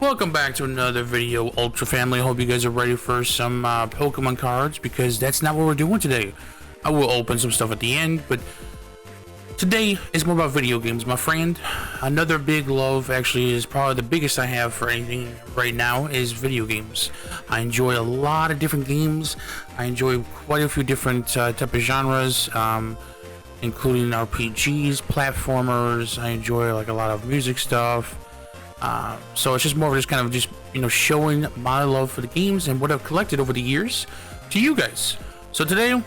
Welcome back to another video, Ultra Family. I hope you guys are ready for some Pokemon cards, because that's not what we're doing today. I will open some stuff at the end, but today is more about video games, my friend. Another big love, actually, is probably the biggest I have for anything right now, is video games. I enjoy a lot of different games. I enjoy quite a few different type of genres, including RPGs, platformers. I enjoy like a lot of music stuff. So it's just more of just kind of showing my love for the games and what I've collected over the years to you guys. So today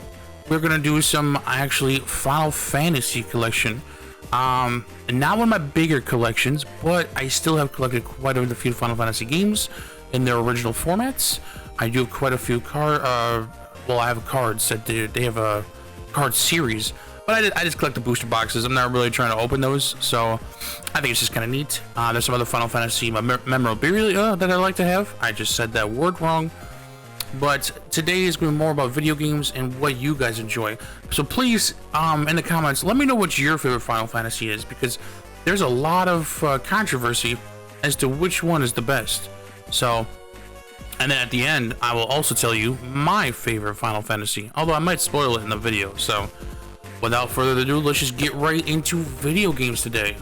we're gonna do some actually Final Fantasy collection. Not one of my bigger collections, but I still have collected quite a few Final Fantasy games in their original formats. I do have quite a few I have cards that they have a card series. But I just collect the booster boxes. I'm not really trying to open those, so I think it's just kind of neat. There's some other Final Fantasy memorabilia that I like to have. I just said that word wrong. But today is going to be more about video games and what you guys enjoy. So please, in the comments, let me know what your favorite Final Fantasy is, because there's a lot of controversy as to which one is the best. So, and then at the end, I will also tell you my favorite Final Fantasy, although I might spoil it in the video. So without further ado, let's just get right into video games today.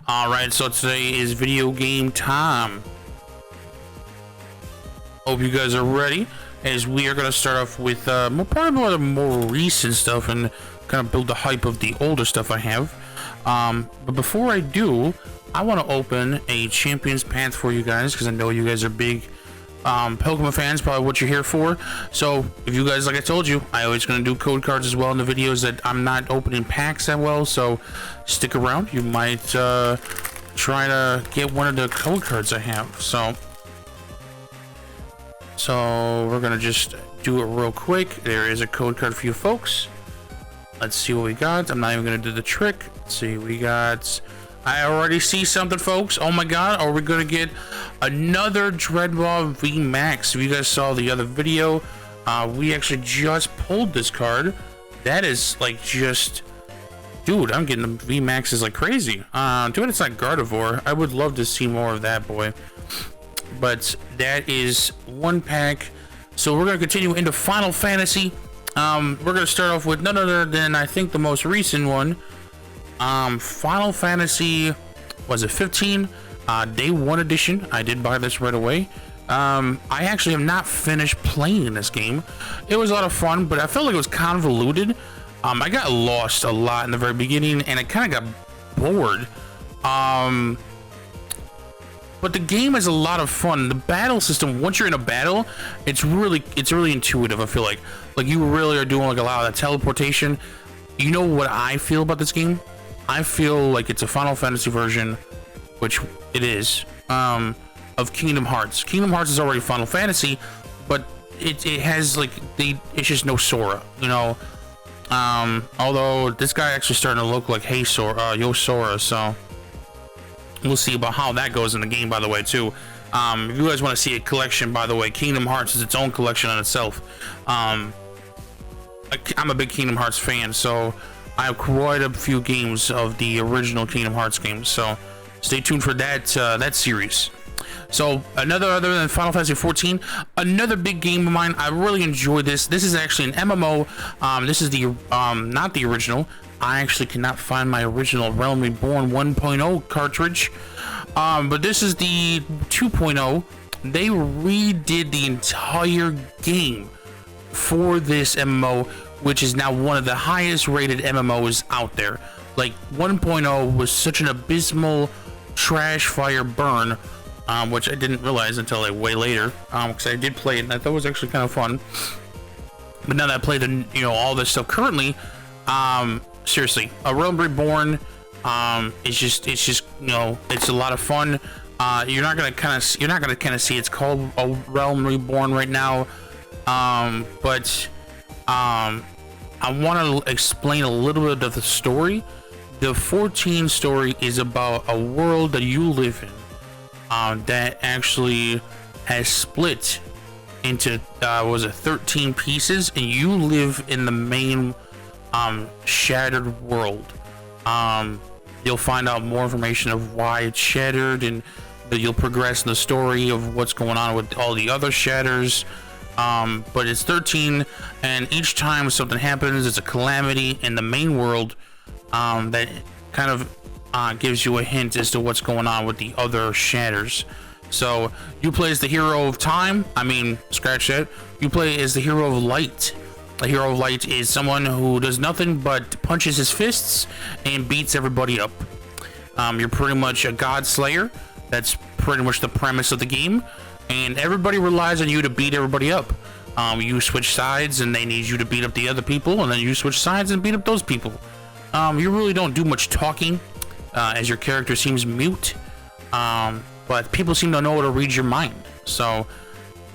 Alright, so today is video game time. Hope you guys are ready, as we are going to start off with probably more of the more recent stuff and kind of build the hype of the older stuff I have. But before I do, I want to open a Champions Path for you guys, because I know you guys are big Pokemon fans, probably what you're here for. So if you guys, like I told you, I always going to do code cards as well in the videos that I'm not opening packs that well, so stick around. You might try to get one of the code cards I have. So we're gonna just do it real quick. There is a code card for you folks. Let's see what we got. I'm not even gonna do the trick. Let's see, we got, I already see something, folks. Oh my god, are we gonna get another Dreadball V Max? If you guys saw the other video, we actually just pulled this card. That is like just, dude, I'm getting the V Maxes like crazy. Too bad it's not Gardevoir. I would love to see more of that boy. But that is one pack. So we're going to continue into Final Fantasy. We're going to start off with none other than, I think, the most recent one. Final Fantasy, was it 15? Day 1 edition. I did buy this right away. I actually have not finished playing this game. It was a lot of fun, but I felt like it was convoluted. I got lost a lot in the very beginning, and I kind of got bored. But the game is a lot of fun. The battle system, once you're in a battle, it's really intuitive. I feel like you really are doing like a lot of that teleportation. You know what I feel about this game? I feel like it's a Final Fantasy version, which it is, of Kingdom Hearts. Kingdom Hearts is already Final Fantasy, but it has like it's just no Sora, you know. Although this guy actually starting to look like Hey Sora, Yo Sora, so we'll see about how that goes in the game, by the way, too. If you guys want to see a collection, by the way, Kingdom Hearts is its own collection on itself. I'm a big Kingdom Hearts fan, so I have quite a few games of the original Kingdom Hearts games, so stay tuned for that series. So other than Final Fantasy 14, another big game of mine. I really enjoy this. This is actually an MMO. This is the not the original. I actually cannot find my original Realm Reborn 1.0 cartridge, but this is the 2.0. They redid the entire game for this MMO, which is now one of the highest rated MMOs out there. Like 1.0 was such an abysmal trash fire burn, which I didn't realize until like way later, because I did play it and I thought it was actually kind of fun. But now that I played all this stuff currently, seriously, a Realm Reborn, it's just it's a lot of fun. You're not gonna kind of see it's called a Realm Reborn right now, but I want to explain a little bit of the story. The 14 story is about a world that you live in, that actually has split into was it 13 pieces, and you live in the main shattered world. You'll find out more information of why it's shattered, and you'll progress in the story of what's going on with all the other shatters. But it's 13, and each time something happens, it's a calamity in the main world that kind of gives you a hint as to what's going on with the other shatters. So you play as the hero of time. I mean, scratch that. You play as the hero of light. The hero of light is someone who does nothing but punches his fists and beats everybody up. You're pretty much a god slayer. That's pretty much the premise of the game, and everybody relies on you to beat everybody up. You switch sides and they need you to beat up the other people, and then you switch sides and beat up those people. You really don't do much talking, as your character seems mute, but people seem to know how to read your mind. So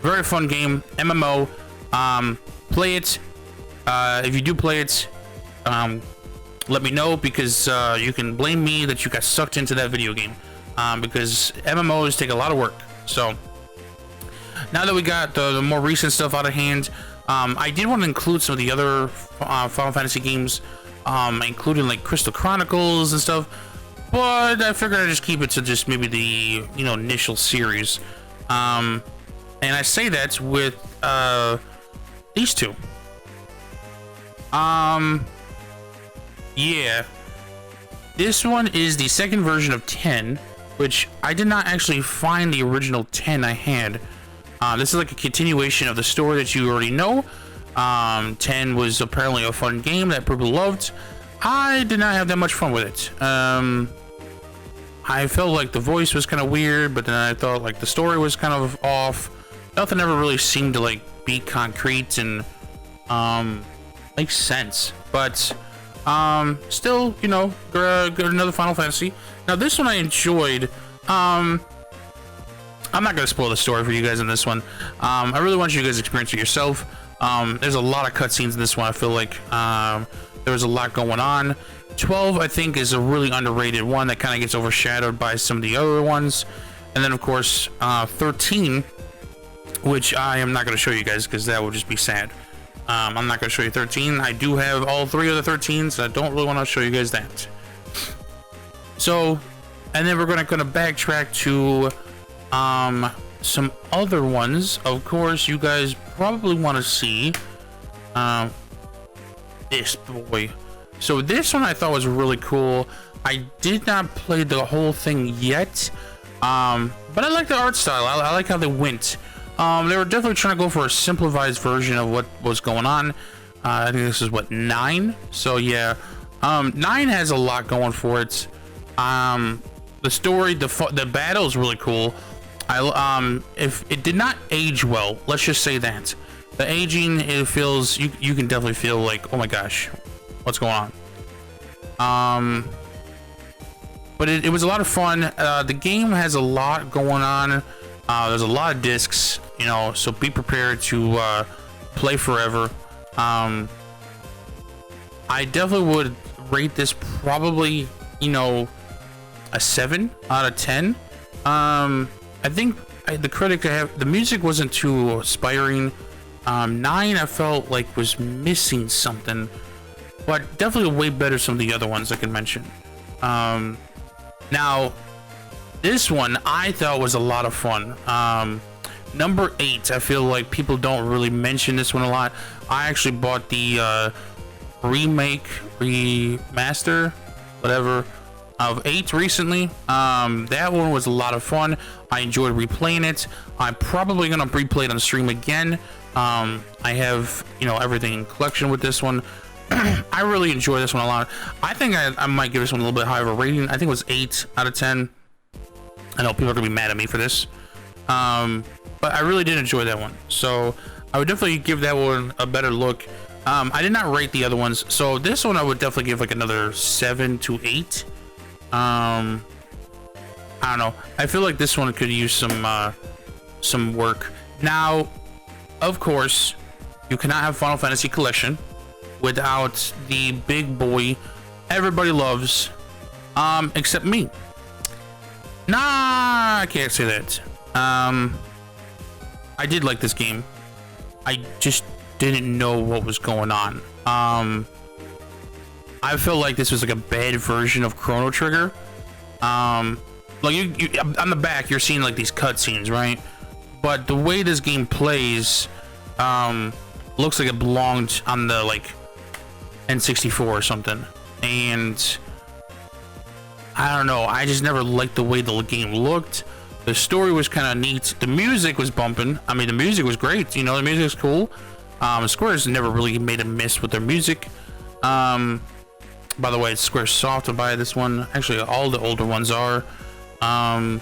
very fun game, MMO. Play it. If you do play it, let me know, because you can blame me that you got sucked into that video game, because MMOs take a lot of work. So now that we got the more recent stuff out of hand, I did want to include some of the other Final Fantasy games, including like Crystal Chronicles and stuff, but I figured I'd just keep it to just maybe the initial series. And I say that with these two. Yeah, this one is the second version of 10, which I did not actually find the original 10 I had. This is like a continuation of the story that you already know. 10 was apparently a fun game that people loved. I did not have that much fun with it. I felt like the voice was kind of weird, but then I thought like the story was kind of off. Nothing ever really seemed to like be concrete and make sense. But still, good, another Final Fantasy. Now this one I enjoyed. I'm not gonna spoil the story for you guys in this one. I really want you guys to experience it yourself. There's a lot of cutscenes in this one. I feel like there was a lot going on. 12, I think, is a really underrated one that kind of gets overshadowed by some of the other ones. And then, of course, 13, which I am not going to show you guys because that would just be sad. I'm not going to show you 13. I do have all 3 of the 13s. I don't really want to show you guys that. So, and then we're going to backtrack to some other ones. Of course, you guys probably want to see this boy. So this one I thought was really cool. I did not play the whole thing yet, but I like the art style. I like how they went. They were definitely trying to go for a simplified version of what was going on. I think this is what, 9. So yeah, 9 has a lot going for it. The story, the battle is really cool. If it did not age well, let's just say that the aging, it feels, you can definitely feel like, oh my gosh, what's going on. But it was a lot of fun. The game has a lot going on. There's a lot of discs, so be prepared to play forever. I definitely would rate this probably, a 7 out of 10. I think the critic the music wasn't too inspiring. 9 I felt like was missing something, but definitely way better some of the other ones I can mention. Now this one I thought was a lot of fun. Number 8, I feel like people don't really mention this one a lot. I actually bought the remaster, whatever, of 8 recently. That one was a lot of fun. I enjoyed replaying it. I'm probably gonna replay it on stream again. I have everything in collection with this one. I really enjoy this one a lot. I think I might give this one a little bit higher of a rating. I think it was 8 out of 10. I know people are gonna be mad at me for this, but I really did enjoy that one. So I would definitely give that one a better look. I did not rate the other ones, so this one I would definitely give like another 7 to 8. I don't know. I feel like this one could use some work. Now, of course, you cannot have Final Fantasy Collection without the big boy everybody loves, except me. Nah, I can't say that. I did like this game. I just didn't know what was going on. I felt like this was like a bad version of Chrono Trigger. Like you on the back, you're seeing like these cutscenes, right? But the way this game plays, looks like it belonged on the like N64 or something. And I don't know. I just never liked the way the game looked. The story was kind of neat. The music was bumping. I mean, the music was great. You know, the music was cool. Square's never really made a miss with their music. By the way, it's Squaresoft to buy this one. Actually, all the older ones are. But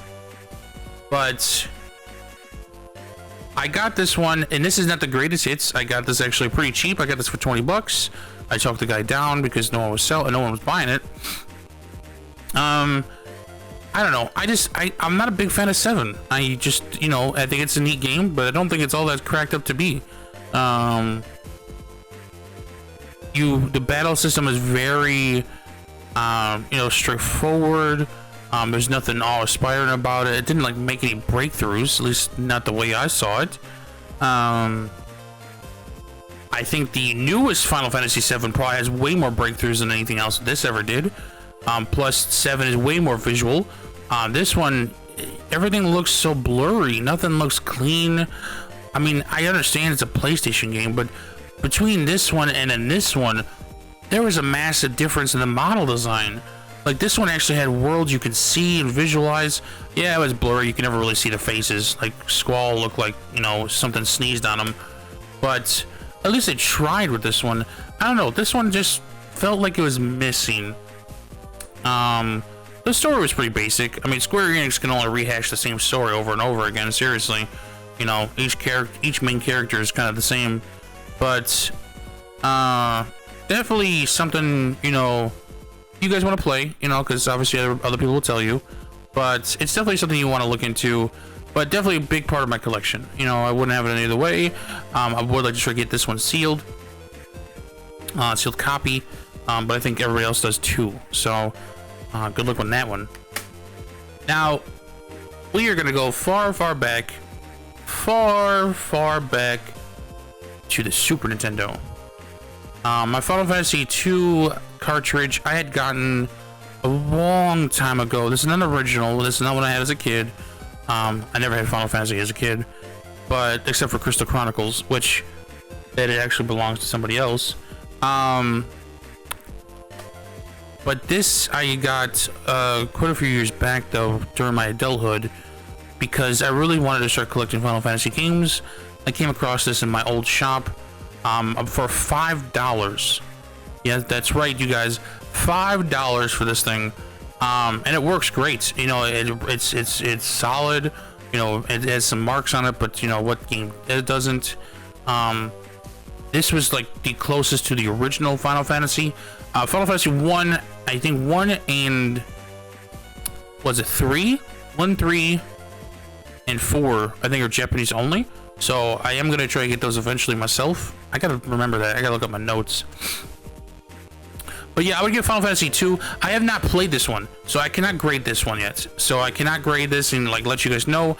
I got this one, and this is not the greatest hits. I got this actually pretty cheap. I got this for 20 bucks. I talked the guy down because no one was selling, no one was buying it. I don't know. I'm not a big fan of 7. I just, you know, I think it's a neat game, but I don't think it's all that cracked up to be. The battle system is very, you know, straightforward. There's nothing awe-inspiring about it. It didn't like make any breakthroughs, at least not the way I saw it. I think the newest Final Fantasy VII probably has way more breakthroughs than anything else this ever did. Plus 7 is way more visual. This one, everything looks so blurry. Nothing looks clean. I mean, I understand it's a PlayStation game, but between this one and then this one, there was a massive difference in the model design. Like, this one actually had worlds you could see and visualize. Yeah, it was blurry. You can never really see the faces. Like, Squall looked like, you know, something sneezed on him. But at least they tried with this one. I don't know. This one just felt like it was missing. The story was pretty basic. I mean, Square Enix can only rehash the same story over and over again. Seriously, you know, each main character is kind of the same, but definitely something, you know, you guys want to play, you know, because obviously other people will tell you, but it's definitely something you want to look into. But definitely a big part of my collection. You know, I wouldn't have it any other way. I would like to try to get this one sealed, sealed copy, but I think everybody else does too. So. Good luck on that one. Now, we are going to go far back to the Super Nintendo. My Final Fantasy II cartridge I had gotten a long time ago. This is not an original. This is not what I had as a kid. I never had Final Fantasy as a kid, but except for Crystal Chronicles, which that it actually belongs to somebody else. But this I got quite a few years back, though, during my adulthood, because I really wanted to start collecting Final Fantasy games. I came across this in my old shop for $5. Yeah, that's right, you guys, $5 for this thing, and it works great. You know, it's solid. You know, it has some marks on it, but you know what game it doesn't. This was like the closest to the original Final Fantasy. Final Fantasy 1, I think 1 and... was it 3? 1, 3, and 4, I think are Japanese only. So I am going to try to get those eventually myself. I got to remember that. I got to look up my notes. But yeah, I would get Final Fantasy 2. I have not played this one, so I cannot grade this one yet. So I cannot grade this and like let you guys know.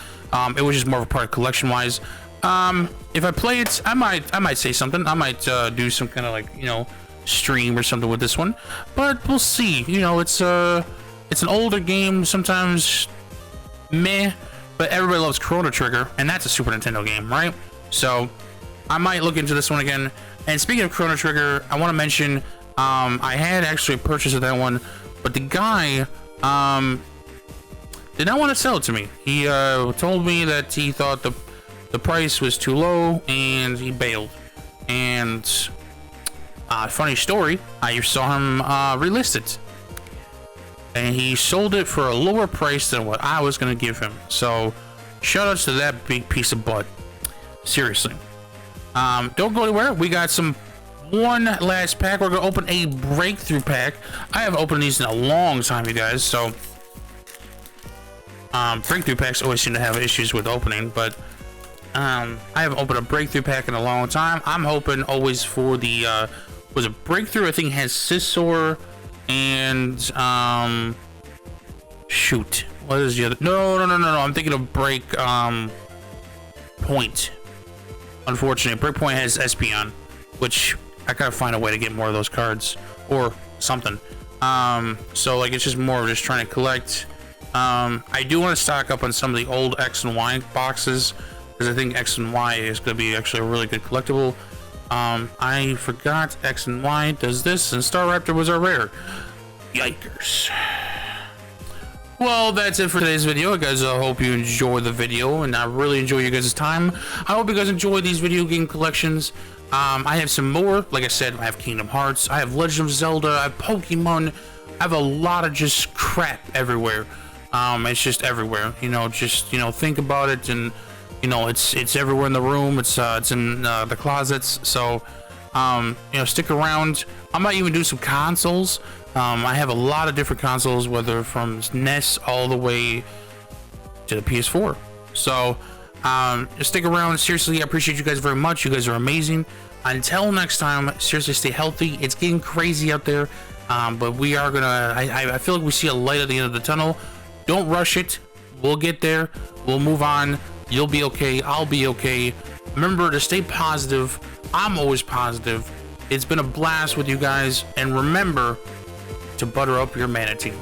It was just more of a part collection-wise. If I play it, I might say something. I might do some kind of like, you know, stream or something with this one, but we'll see. You know, it's an older game, sometimes meh, but everybody loves Chrono Trigger, and that's a Super Nintendo game, right? So I might look into this one again. And speaking of Chrono Trigger, I want to mention I had actually purchased that one, but the guy did not want to sell it to me. He told me that he thought the price was too low, and he bailed. And funny story, I saw him relist it, and he sold it for a lower price than what I was going to give him. So shout outs to that big piece of butt. Seriously. Don't go anywhere. We got one last pack. We're going to open a breakthrough pack. I haven't opened these in a long time, you guys. So breakthrough packs always seem to have issues with opening, but I haven't opened a breakthrough pack in a long time. I'm hoping always for the was a breakthrough. I think has Scizor and shoot, What is the other? No. I'm thinking of Break Point. Unfortunately, Breakpoint has Espeon, which I gotta find a way to get more of those cards or something. So like it's just more of just trying to collect. I do want to stock up on some of the old X and Y boxes because I think X and Y is gonna be actually a really good collectible. I forgot X and Y does this, and Staraptor was our rare. Yikers. Well, that's it for today's video, guys. I hope you enjoy the video, and I really enjoy you guys' time. I hope you guys enjoy these video game collections. I have some more. Like I said, I have Kingdom Hearts, I have Legend of Zelda, I have Pokemon. I have a lot of just crap everywhere. It's just everywhere. Just think about it, and it's everywhere in the room. It's in the closets. So stick around. I might even do some consoles. I have a lot of different consoles, whether from NES all the way to the PS4. So just stick around. Seriously, I appreciate you guys very much. You guys are amazing. Until next time, seriously, stay healthy. It's getting crazy out there, but we are gonna. I feel like we see a light at the end of the tunnel. Don't rush it. We'll get there. We'll move on. You'll be okay. I'll be okay. Remember to stay positive. I'm always positive. It's been a blast with you guys, and remember to butter up your manatee.